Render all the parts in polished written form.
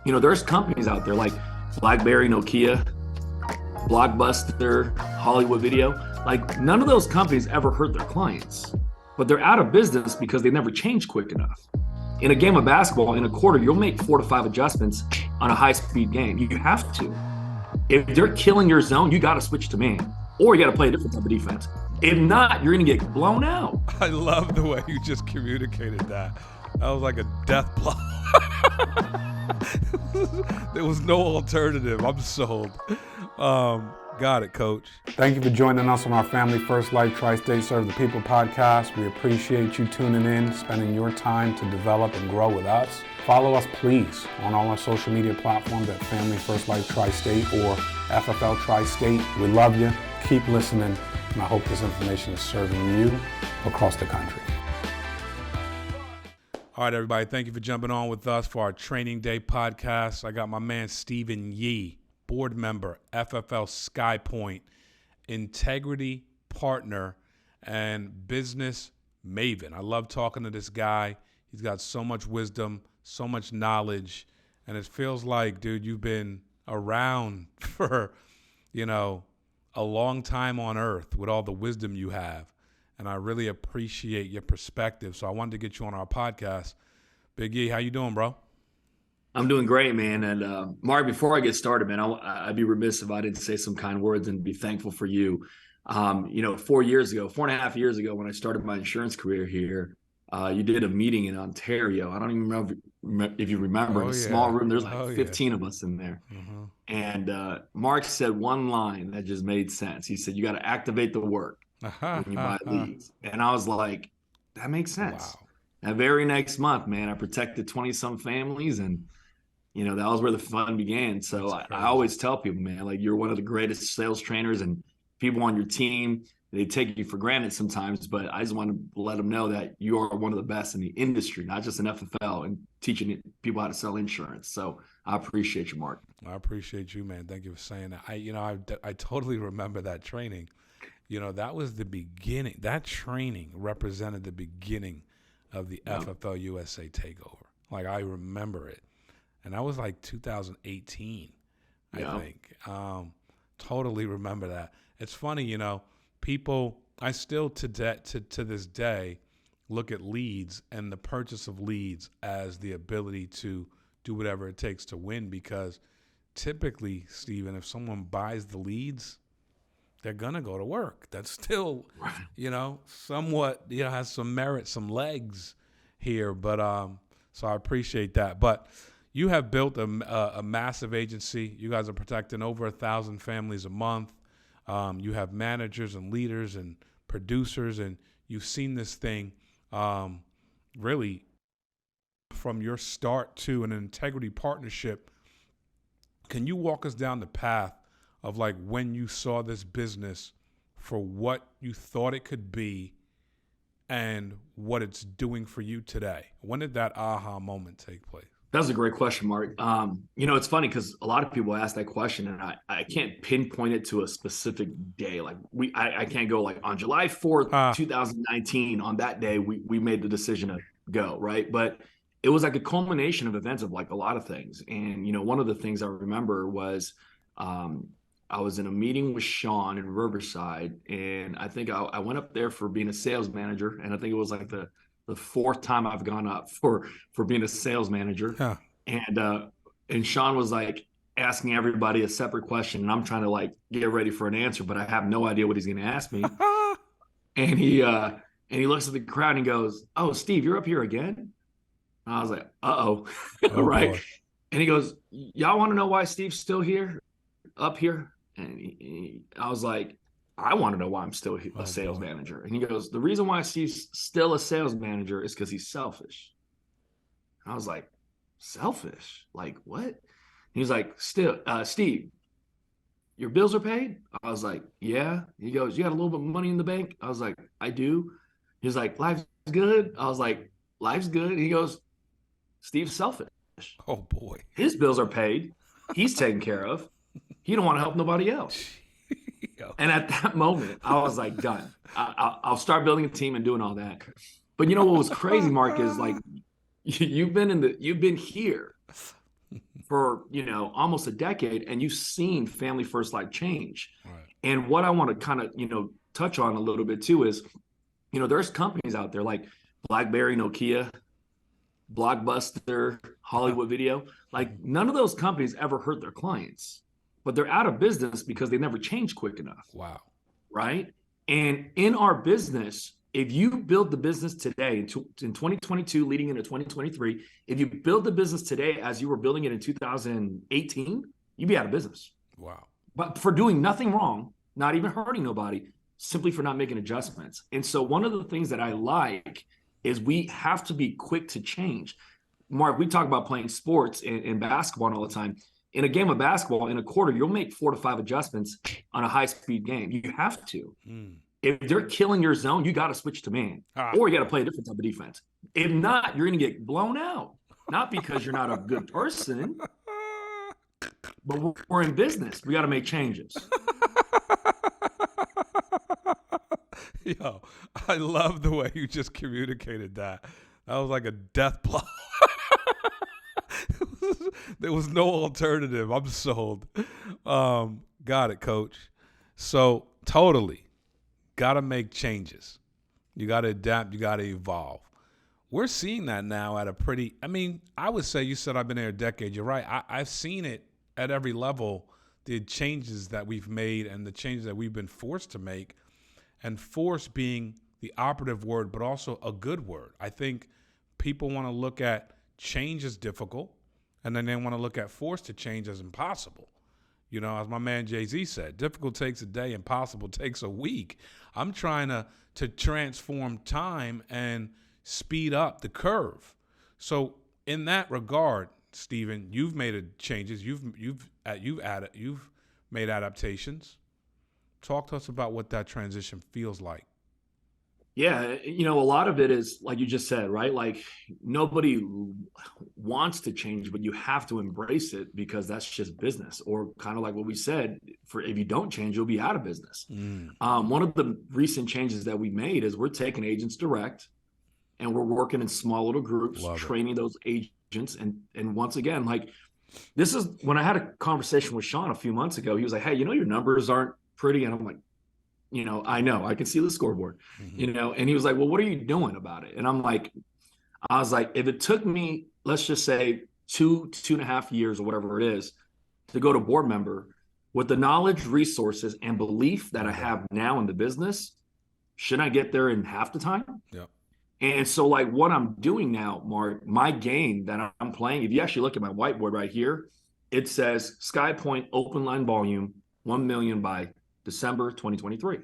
There's companies out there like BlackBerry, Nokia, Blockbuster, Hollywood Video. Like none of those companies ever hurt their clients, but they're out of business because they never changed quick enough. In a game of basketball, in a quarter, you'll make 4 to 5 adjustments on a high-speed game. You have to. If they're killing your zone, you got to switch to man, or you got to play a different type of defense. If not, you're going to get blown out. I love the way you just communicated that. That was like a death blow. There was no alternative. I'm sold. Got it, Coach. Thank you for joining us on our Family First Life Tri-State Serve the People podcast. We appreciate you tuning in, spending your time to develop and grow with us. Follow us, please, on all our social media platforms at Family First Life Tri-State or FFL Tri-State. We love you. Keep listening, and I hope this information is serving you across the country. All right, everybody. Thank you for jumping on with us for our Training Day podcast. I got my man Steven Yee, board member, FFL Skypoint, integrity partner, and business maven. I love talking to this guy. He's got so much wisdom, so much knowledge, and it feels like, dude, you've been around for, a long time on earth with all the wisdom you have. And I really appreciate your perspective. So I wanted to get you on our podcast. Big E, how you doing, bro? I'm doing great, man. And Mark, before I get started, man, I'd be remiss if I didn't say some kind words and be thankful for you. 4.5 years ago, when I started my insurance career here, you did a meeting in Ontario. I don't even know if you remember. In a small room, there's like 15 of us in there. Mm-hmm. And Mark said one line that just made sense. He said, "You got to activate the work when you buy leads." And I was like, that makes sense. Wow. That very next month, man, I protected 20-some families, and that was where the fun began. So I always tell people, man, like, you're one of the greatest sales trainers, and people on your team, they take you for granted sometimes, but I just want to let them know that you are one of the best in the industry, not just in FFL, and teaching people how to sell insurance. So I appreciate you, Mark. I appreciate you, man. Thank you for saying that. I totally remember that training. That was the beginning. That training represented the beginning of the FFL USA takeover. Like, I remember it. And that was like 2018, I think. Totally remember that. It's funny, people, I still to this day look at leads and the purchase of leads as the ability to do whatever it takes to win, because typically, Steven, if someone buys the leads, they're going to go to work. That's still, somewhat, has some merit, some legs here. But so I appreciate that. But you have built a massive agency. You guys are protecting over 1,000 families a month. You have managers and leaders and producers, and you've seen this thing really from your start to an integrity partnership. Can you walk us down the path of, like, when you saw this business for what you thought it could be and what it's doing for you today? When did that aha moment take place? That's a great question, Mark. It's funny because a lot of people ask that question, and I can't pinpoint it to a specific day. Like, I can't go like on July 4th, 2019, on that day, we made the decision to go, right? But it was like a culmination of events of like a lot of things. And, one of the things I remember was I was in a meeting with Sean in Riverside, and I think I went up there for being a sales manager, and I think it was like the fourth time I've gone up for being a sales manager. Huh. And Sean was like asking everybody a separate question, and I'm trying to like get ready for an answer, but I have no idea what he's going to ask me. And he looks at the crowd and he goes, "Oh, Steve, you're up here again?" And I was like, "Uh-oh." Right. Boy. And he goes, "Y'all want to know why Steve's still here, up here?" And I was like, "I want to know why I'm still a sales manager." And he goes, "The reason why Steve's still a sales manager is because he's selfish." And I was like, "Selfish? Like what?" He was like, "Steve, your bills are paid?" I was like, "Yeah." He goes, "You got a little bit of money in the bank?" I was like, "I do." He was like, "Life's good?" I was like, "Life's good." He goes, "Steve's selfish. Oh boy. His bills are paid. He's taken care of. He don't want to help nobody else." And at that moment, I was like, done. I'll start building a team and doing all that. But what was crazy, Mark, is like you've been here for, almost a decade, and you've seen family first life change. Right. And what I want to kind of, touch on a little bit too is, there's companies out there like BlackBerry, Nokia, Blockbuster, Hollywood Video. Like, none of those companies ever hurt their clients, but they're out of business because they never changed quick enough. Wow. Right. And in our business, if you build the business today in 2022 leading into 2023, if you build the business today as you were building it in 2018, you'd be out of business. Wow. But for doing nothing wrong, not even hurting nobody, simply for not making adjustments. And so one of the things that I like is we have to be quick to change. Mark, we talk about playing sports and basketball all the time. In a game of basketball, in a quarter, you'll make 4 to 5 adjustments on a high-speed game. You have to. If they're killing your zone, you got to switch to man, or you got to play a different type of defense. If not, you're going to get blown out. Not because you're not a good person, but we're in business. We got to make changes. Yo, I love the way you just communicated that. That was like a death blow. There was no alternative. I'm sold. Got it, Coach. So totally got to make changes. You got to adapt. You got to evolve. We're seeing that now at a pretty, I would say, you said I've been there a decade. You're right. I've seen it at every level, the changes that we've made and the changes that we've been forced to make, and force being the operative word, but also a good word. I think people want to look at change as difficult, and then they want to look at force to change as impossible. As my man Jay-Z said, difficult takes a day, impossible takes a week. I'm trying to transform time and speed up the curve. So in that regard, Steven, you've made changes. You've made adaptations. Talk to us about what that transition feels like. Yeah, a lot of it is like you just said, right? Like, nobody wants to change, but you have to embrace it because that's just business. Or kind of like what we said, if you don't change, you'll be out of business. One of the recent changes that we made is we're taking agents direct, and we're working in small little groups, training those agents. And once again, like, this is when I had a conversation with Sean a few months ago. He was like, "Hey, your numbers aren't pretty," and I'm like, I know, I can see the scoreboard, and he was like, "Well, what are you doing about it?" And I was like, if it took me, let's just say 2.5 years or whatever it is to go to board member, with the knowledge, resources, and belief that I have now in the business, shouldn't I get there in half the time? Yeah. And so, like, what I'm doing now, Mark, my game that I'm playing, if you actually look at my whiteboard right here, it says Skypoint open line volume 1 million by December 2023.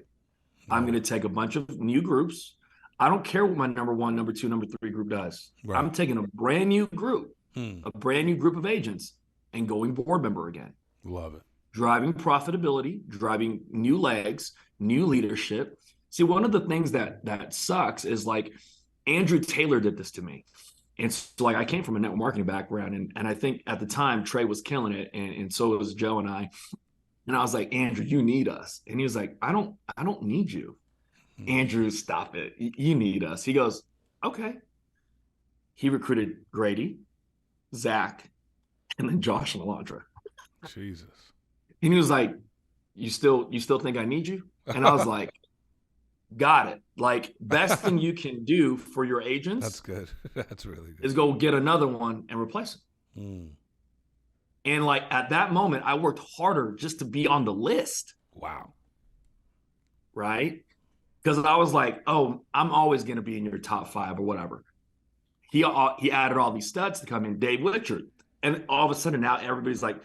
I'm going to take a bunch of new groups. I don't care what my number 1, number 2, number 3 group does. Right. I'm taking a brand new group, a brand new group of agents, and going board member again. Love it. Driving profitability, driving new legs, new leadership. See, one of the things that sucks is, like, Andrew Taylor did this to me. And so, like, I came from a network marketing background, and I think at the time Trey was killing it, and so was Joe and I. And I was like, "Andrew, you need us." And he was like, I don't need you. Andrew, stop it. You need us. He goes, "Okay." He recruited Grady, Zach, and then Josh and Alondra. Jesus. And he was like, you still think I need you? And I was like, got it. Like, best thing you can do for your agents. That's good. That's really good. Is go get another one and replace him. And, like, at that moment, I worked harder just to be on the list. Wow. Right? Because I was like, oh, I'm always going to be in your top 5 or whatever. He added all these studs to come in, Dave Witcher. And all of a sudden now everybody's like,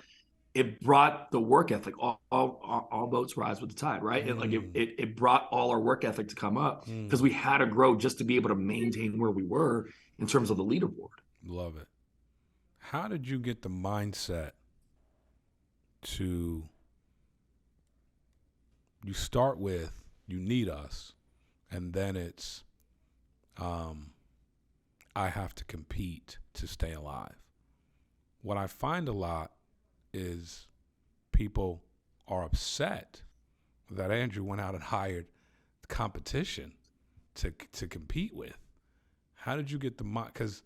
it brought the work ethic. All boats rise with the tide, right? It brought all our work ethic to come up because we had to grow just to be able to maintain where we were in terms of the leaderboard. Love it. How did you get the mindset to, you start with, you need us, and then it's, I have to compete to stay alive. What I find a lot is people are upset that Andrew went out and hired competition to compete with. How did you get the, because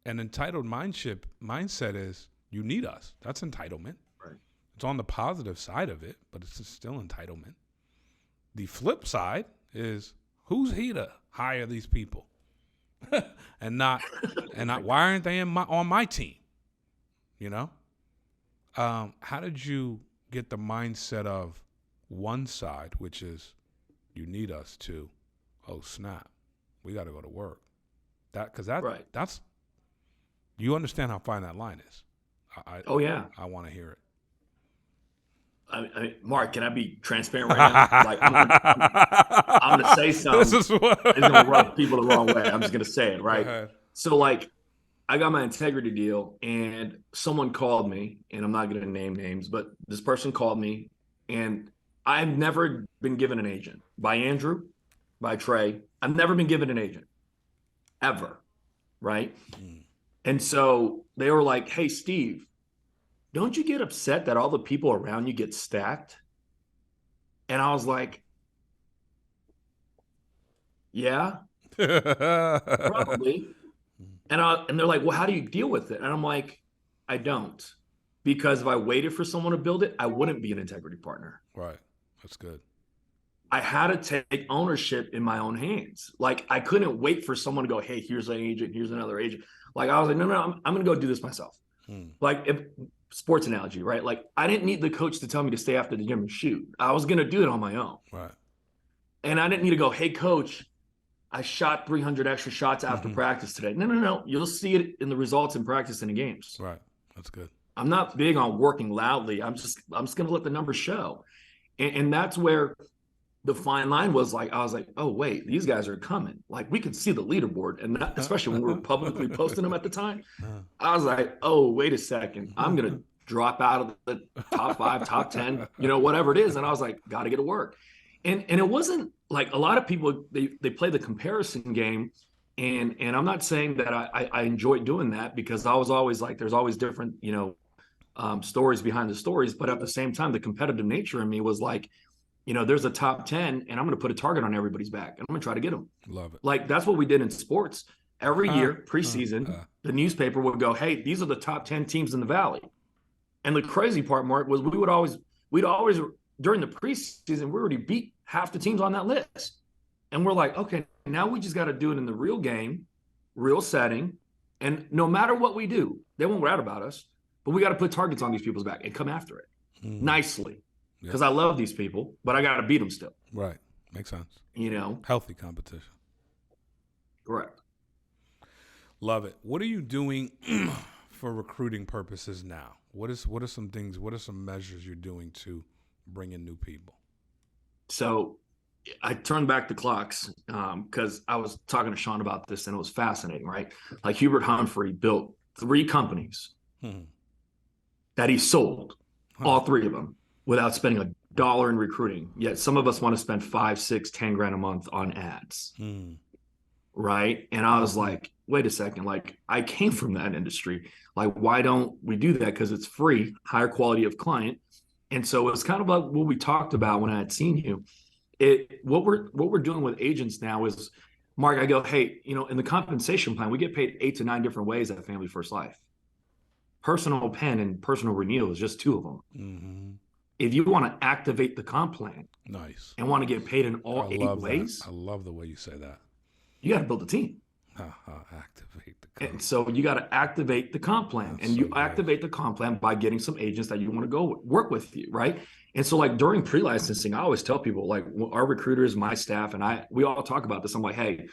an entitled mindset is, You need us. That's entitlement. Right. It's on the positive side of it, but it's still entitlement. The flip side is, who's he to hire these people? and not why aren't they on my team? You know? How did you get the mindset of one side, which is you need us, to, oh snap, we got to go to work? That's, you understand how fine that line is. Oh yeah. I want to hear it. I mean, Mark, can I be transparent right now? Like, I'm going to say something. It's going to rub people the wrong way. I'm just going to say it, right? So, like, I got my integrity deal, and someone called me, and I'm not going to name names, but this person called me, and I've never been given an agent. By Andrew, by Trey, I've never been given an agent, ever, right? And so they were like, hey, Steve, don't you get upset that all the people around you get stacked? And I was like, yeah, probably. And they're like, well, how do you deal with it? And I'm like, I don't. Because if I waited for someone to build it, I wouldn't be an integrity partner. Right. That's good. I had to take ownership in my own hands. Like, I couldn't wait for someone to go, hey, here's an agent, here's another agent. Like, I was like, no, I'm going to go do this myself. Like, if sports analogy, right? Like, I didn't need the coach to tell me to stay after the gym and shoot. I was going to do it on my own. Right. And I didn't need to go, hey, coach, I shot 300 extra shots after practice today. No. You'll see it in the results in practice and in games. Right. That's good. I'm not big on working loudly. I'm just going to let the numbers show. And that's where the fine line was. Like, I was like, oh, wait, these guys are coming. Like, we could see the leaderboard. And that, especially when we were publicly posting them at the time, I was like, oh, wait a second. I'm going to drop out of the top 5, top 10, whatever it is. And I was like, got to get to work. And it wasn't like, a lot of people, they play the comparison game. And I'm not saying that I enjoyed doing that, because I was always like, there's always different, stories behind the stories. But at the same time, the competitive nature in me was like, there's a top 10, and I'm going to put a target on everybody's back, and I'm going to try to get them. Love it. Like, that's what we did in sports. Every year, preseason, the newspaper would go, hey, these are the top 10 teams in the Valley. And the crazy part, Mark, was we'd always, during the preseason, we already beat half the teams on that list. And we're like, okay, now we just got to do it in the real game, real setting. And no matter what we do, they won't rat about us, but we got to put targets on these people's back and come after it nicely. Because I love these people, but I got to beat them still. Right. Makes sense. Healthy competition. Correct. Love it. What are you doing for recruiting purposes now? What are some things, what are some measures you're doing to bring in new people? So I turned back the clocks because I was talking to Sean about this, and it was fascinating, right? Like, Hubert Humphrey built 3 companies that he sold, all 3 of them, without spending $1 in recruiting. Yet some of us want to spend 5, 6, 10 grand a month on ads. Right. And I was like, wait a second, like, I came from that industry. Like, why don't we do that? Because it's free, higher quality of client. And so it's kind of like what we talked about when I had seen you. What we're doing with agents now is, Mark, I go, hey, in the compensation plan, we get paid 8 to 9 different ways at Family First Life. Personal pen and personal renewal is just 2 of them. If you want to activate the comp plan, nice, and want to get paid in all 8 ways, I love the way you say that. You got to build a team. Activate the comp. And so you got to activate the comp plan. That's and you activate the comp plan by getting some agents that you want to go work with you, right? And so, like, during pre-licensing, I always tell people, like, our recruiters, my staff, and we all talk about this. I'm like, hey,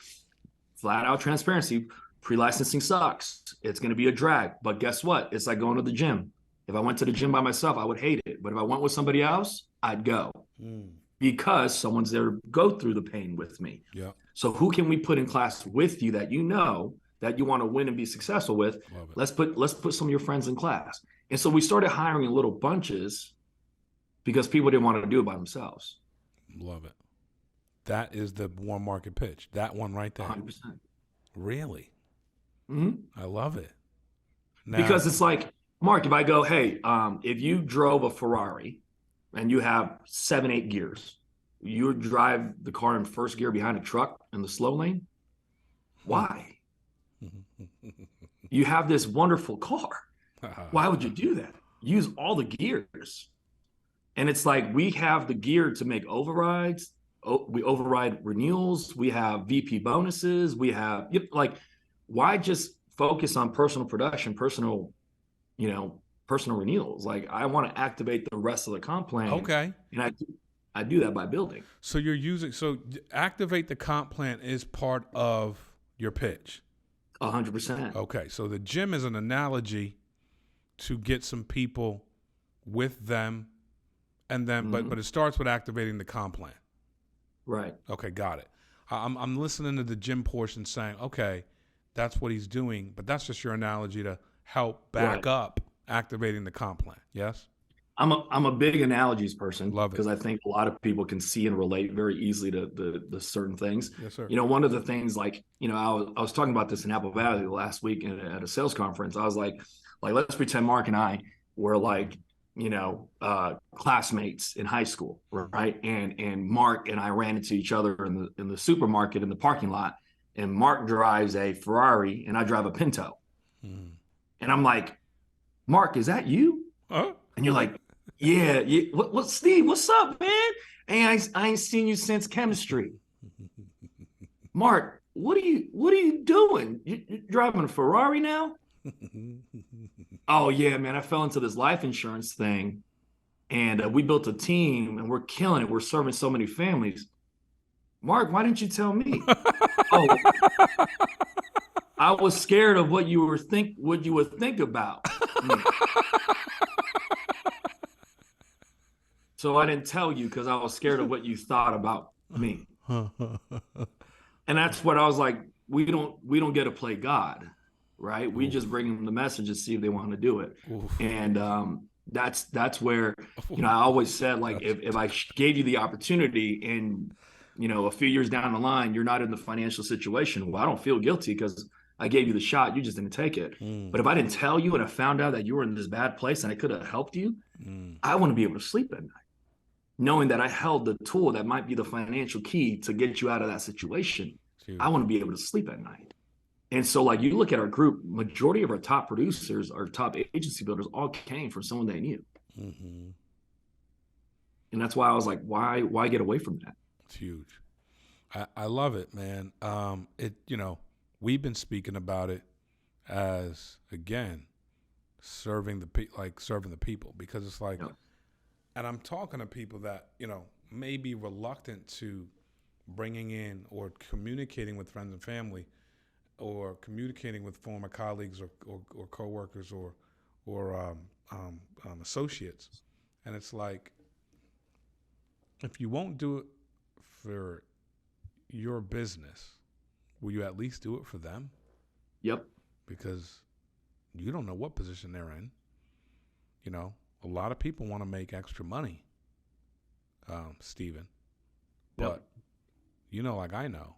flat out transparency, pre-licensing sucks. It's going to be a drag. But guess what? It's like going to the gym. If I went to the gym by myself, I would hate it. But if I went with somebody else, I'd go. Because someone's there to go through the pain with me. Yeah. So who can we put in class with you that that you want to win and be successful with? Let's put some of your friends in class. And so we started hiring in little bunches because people didn't want to do it by themselves. Love it. That is the warm market pitch. That one right there. 100%. Really? I love it. Now, because it's like, Mark, if I go, hey, if you drove a Ferrari and you have 7, 8 gears, you would drive the car in first gear behind a truck in the slow lane? Why? You have this wonderful car. Why would you do that? Use all the gears. And it's like, we have the gear to make overrides. We override renewals. We have VP bonuses. We have, like, why just focus on personal production, personal renewals? Like, I want to activate the rest of the comp plan. Okay. And I do that by building. So activate the comp plan is part of your pitch. 100%. Okay. So the gym is an analogy to get some people with them, and then, but it starts with activating the comp plan. Right. Okay. Got it. I'm listening to the gym portion saying, okay, that's what he's doing, but that's just your analogy to help back up activating the comp plan. Yes? I'm a big analogies person. Love it. Because I think a lot of people can see and relate very easily to the certain things. Yes, sir. One of the things, like, I was talking about this in Apple Valley last week at a sales conference. I was like, let's pretend Mark and I were like, classmates in high school, right? And Mark and I ran into each other in the supermarket in the parking lot, and Mark drives a Ferrari and I drive a Pinto. And I'm like, Mark, is that you? Huh? And you're like, yeah. What, Steve, what's up, man? Hey, I ain't seen you since chemistry. Mark, what are you doing? You driving a Ferrari now? Oh yeah, man, I fell into this life insurance thing, and we built a team, and we're killing it. We're serving so many families. Mark, why didn't you tell me? Oh, I was scared of what you would think about me. So I didn't tell you because I was scared of what you thought about me. And that's what I was like, we don't get to play God, right? We just bring them the message and see if they want to do it. Oof. And that's where, I always said, like, if I gave you the opportunity and, a few years down the line, you're not in the financial situation, well, I don't feel guilty because I gave you the shot. You just didn't take it. But if I didn't tell you and I found out that you were in this bad place and I could have helped you, I want to be able to sleep at night, knowing that I held the tool that might be the financial key to get you out of that situation. I want to be able to sleep at night. And so, like, you look at our group, majority of our top producers, our top agency builders, all came from someone they knew. And that's why I was like, why get away from that? It's huge. I love it, man. We've been speaking about it as, again, serving the people, because it's like, and I'm talking to people that, may be reluctant to bringing in or communicating with friends and family, or communicating with former colleagues or coworkers or associates. And it's like, if you won't do it for your business, will you at least do it for them? Yep. Because you don't know what position they're in. A lot of people want to make extra money, Steven. But, like I know,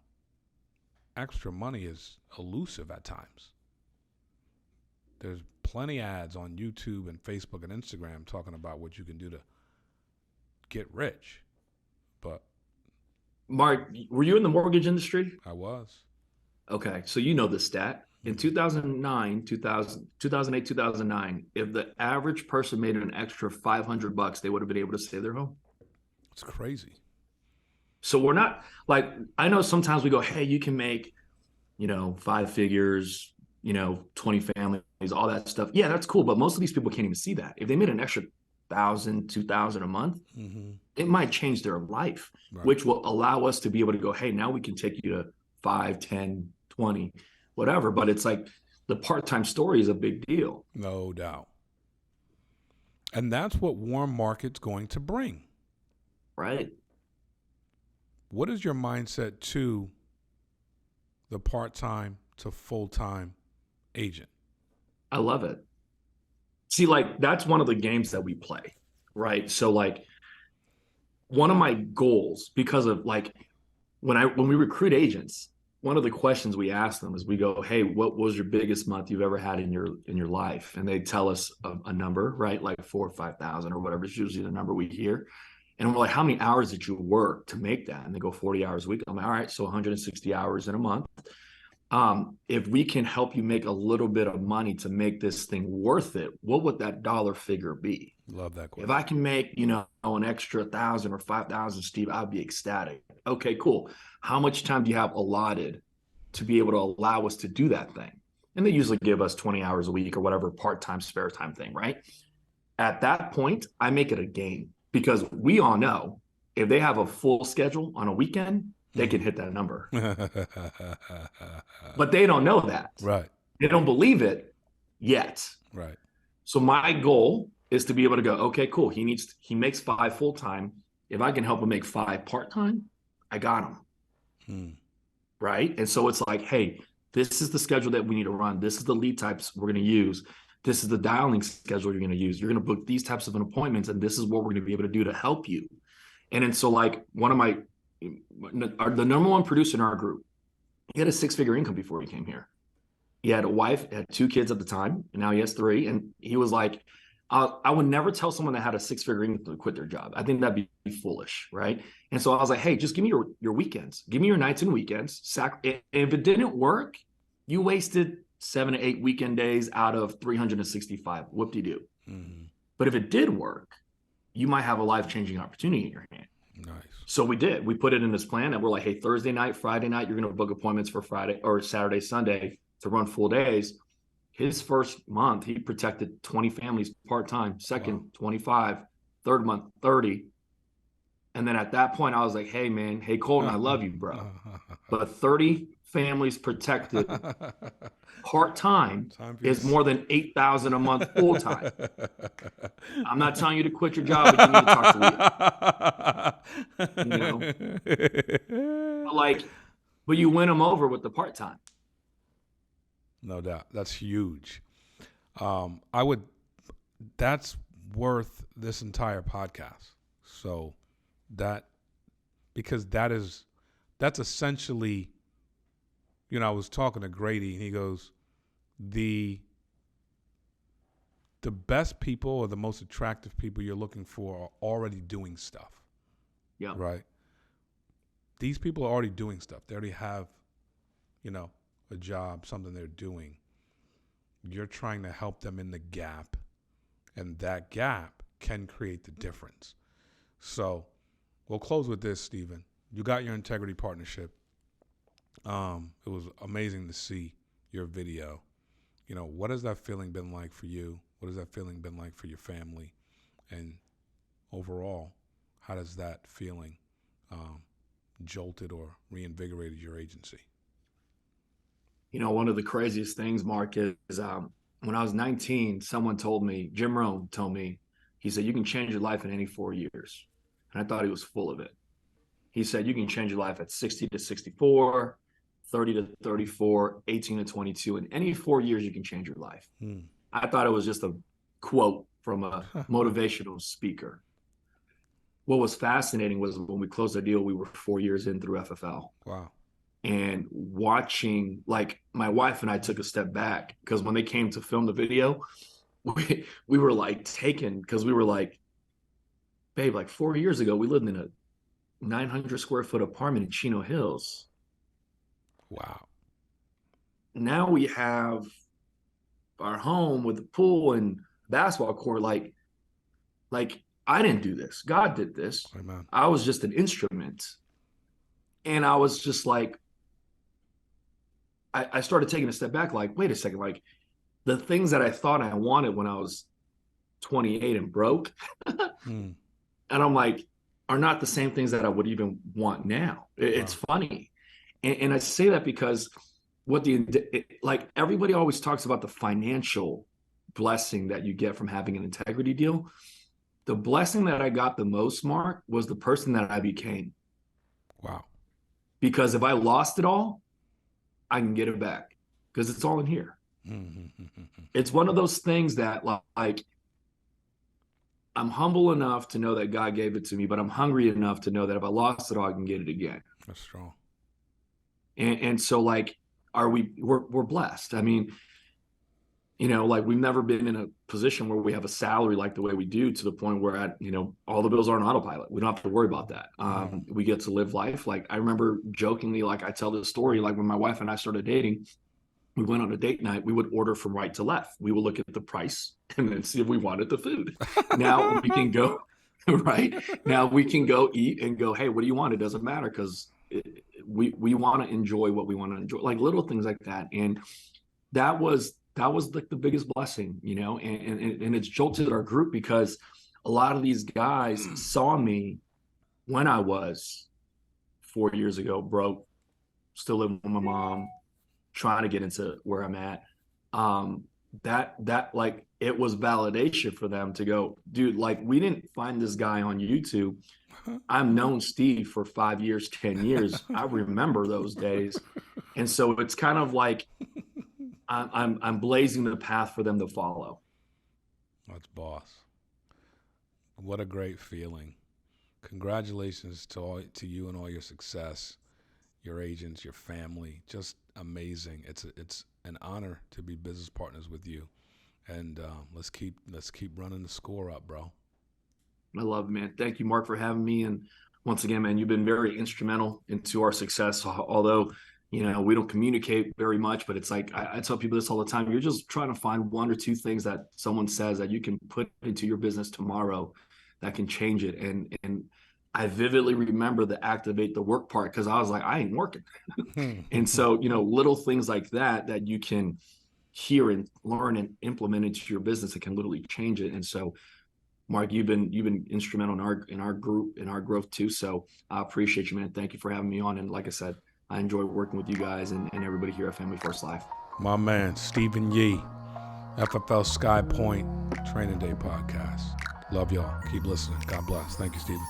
extra money is elusive at times. There's plenty of ads on YouTube and Facebook and Instagram talking about what you can do to get rich. But Mark, were you in the mortgage industry? I was. Okay, so you know the stat. In 2008, 2009, if the average person made an extra $500, they would have been able to save their home. It's crazy. So we're not, like, I know sometimes we go, hey, you can make, 5 figures, 20 families, all that stuff. Yeah, that's cool. But most of these people can't even see that. If they made an extra $1,000, $2,000 a month, it might change their life, which will allow us to be able to go, hey, now we can take you to 5, 10, 20, whatever. But it's like the part-time story is a big deal. No doubt. And that's what warm market's going to bring. Right. What is your mindset to the part-time to full-time agent? I love it. See, like, that's one of the games that we play, right? So, like, one of my goals, because of, like, when we recruit agents, one of the questions we ask them is we go, hey, what was your biggest month you've ever had in your life? And they tell us a number, right? Like 4,000 or 5,000 or whatever is usually the number we hear. And we're like, how many hours did you work to make that? And they go 40 hours a week. I'm like, all right, so 160 hours in a month. if we can help you make a little bit of money to make this thing worth it, what would that dollar figure be? Love that question. If I can make, an extra 1,000 or 5,000, Steve, I'd be ecstatic. Okay, cool. How much time do you have allotted to be able to allow us to do that thing? And they usually give us 20 hours a week or whatever part-time, spare time thing, right? At that point, I make it a game, because we all know if they have a full schedule on a weekend, they can hit that number. But they don't know that. Right. They don't believe it yet. Right. So my goal is to be able to go, okay, cool. He makes 5 full-time. If I can help him make 5 part-time, I got him. Right. And so it's like, hey, this is the schedule that we need to run. This is the lead types we're going to use. This is the dialing schedule you're going to use. You're going to book these types of appointments, and this is what we're going to be able to do to help you. And then so like the number one producer in our group, he had a 6-figure income before he came here. He had a wife, had 2 kids at the time, and now he has 3. And he was like, I would never tell someone that had a 6-figure income to quit their job. I think that'd be foolish, right? And so I was like, hey, just give me your weekends. Give me your nights and weekends. And if it didn't work, you wasted 7 to 8 weekend days out of 365. Whoop-de-doo. But if it did work, you might have a life-changing opportunity in your hand. Nice. So we did. We put it in this plan that we're like, hey, Thursday night, Friday night, you're going to book appointments for Friday or Saturday, Sunday to run full days. His first month, he protected 20 families part-time. Second, 25. Third month, 30. And then at that point, I was like, hey, man, hey, Colton, I love you, bro. But 30 families protected part-time is more than 8,000 a month full-time. I'm not telling you to quit your job, but you need to talk to Leah. But you win them over with the part-time. No doubt. That's huge. That's worth this entire podcast. So because that's essentially, I was talking to Grady, and he goes, the best people or the most attractive people you're looking for are already doing stuff. Yeah. Right. These people are already doing stuff. They already have, a job, something they're doing. You're trying to help them in the gap, and that gap can create the difference. So we'll close with this, Steven. You got your integrity partnership. It was amazing to see your video. What has that feeling been like for you? What has that feeling been like for your family? And overall, how does that feeling jolted or reinvigorated your agency? One of the craziest things, Mark, is when I was 19, someone told me, Jim Rohn told me, he said, you can change your life in any 4 years. And I thought he was full of it. He said, you can change your life at 60 to 64, 30 to 34, 18 to 22. In any 4 years, you can change your life. I thought it was just a quote from a motivational speaker. What was fascinating was when we closed the deal, we were 4 years in through FFL. Wow. And watching, my wife and I took a step back, because when they came to film the video, we were taken, because we were babe, 4 years ago, we lived in a 900 square foot apartment in Chino Hills. Wow. Now we have our home with the pool and basketball court. I didn't do this. God did this. Amen. I was just an instrument. And I was just I started taking a step back, wait a second, the things that I thought I wanted when I was 28 and broke, and I'm are not the same things that I would even want now. It's funny. And I say that because everybody always talks about the financial blessing that you get from having an integrity deal. The blessing that I got the most, Mark, was the person that I became. Wow. Because if I lost it all, I can get it back, because it's all in here. It's one of those things that I'm humble enough to know that God gave it to me, but I'm hungry enough to know that if I lost it all, I can get it again. That's strong. And so we're blessed. I mean, like we've never been in a position where we have a salary like the way we do, to the point where all the bills are on autopilot. We don't have to worry about that. We get to live life. Like I remember jokingly, like I tell this story, like when my wife and I started dating, we went on a date night, we would order from right to left. We would look at the price and then see if we wanted the food. Now we can go, right? Now we can go eat and go, hey, what do you want? It doesn't matter, because we want to enjoy what we want to enjoy, like little things like that. And that was like the biggest blessing, and it's jolted our group, because a lot of these guys saw me when I was 4 years ago, broke, still living with my mom, trying to get into where I'm at. That like, it was validation for them to go, dude, like we didn't find this guy on YouTube. I've known Steve for 5 years, 10 years. I remember those days. And so it's kind of like, I'm blazing the path for them to follow. That's boss. What a great feeling. Congratulations to you and all your success, your agents, your family. Just amazing. It's an honor to be business partners with you. And let's keep running the score up, bro. I love it, man. Thank you, Mark, for having me. And once again, man, you've been very instrumental into our success. Although, we don't communicate very much, but it's like, I tell people this all the time. You're just trying to find one or two things that someone says that you can put into your business tomorrow that can change it. And I vividly remember the activate the work part, because I was like, I ain't working. And so, little things like that you can hear and learn and implement into your business that can literally change it. And so, Mark, you've been instrumental in our group, in our growth too. So I appreciate you, man. Thank you for having me on. And like I said, I enjoy working with you guys and everybody here at Family First Life. My man, Steven Yee, FFL Skypoint Training Day Podcast. Love y'all. Keep listening. God bless. Thank you, Steven.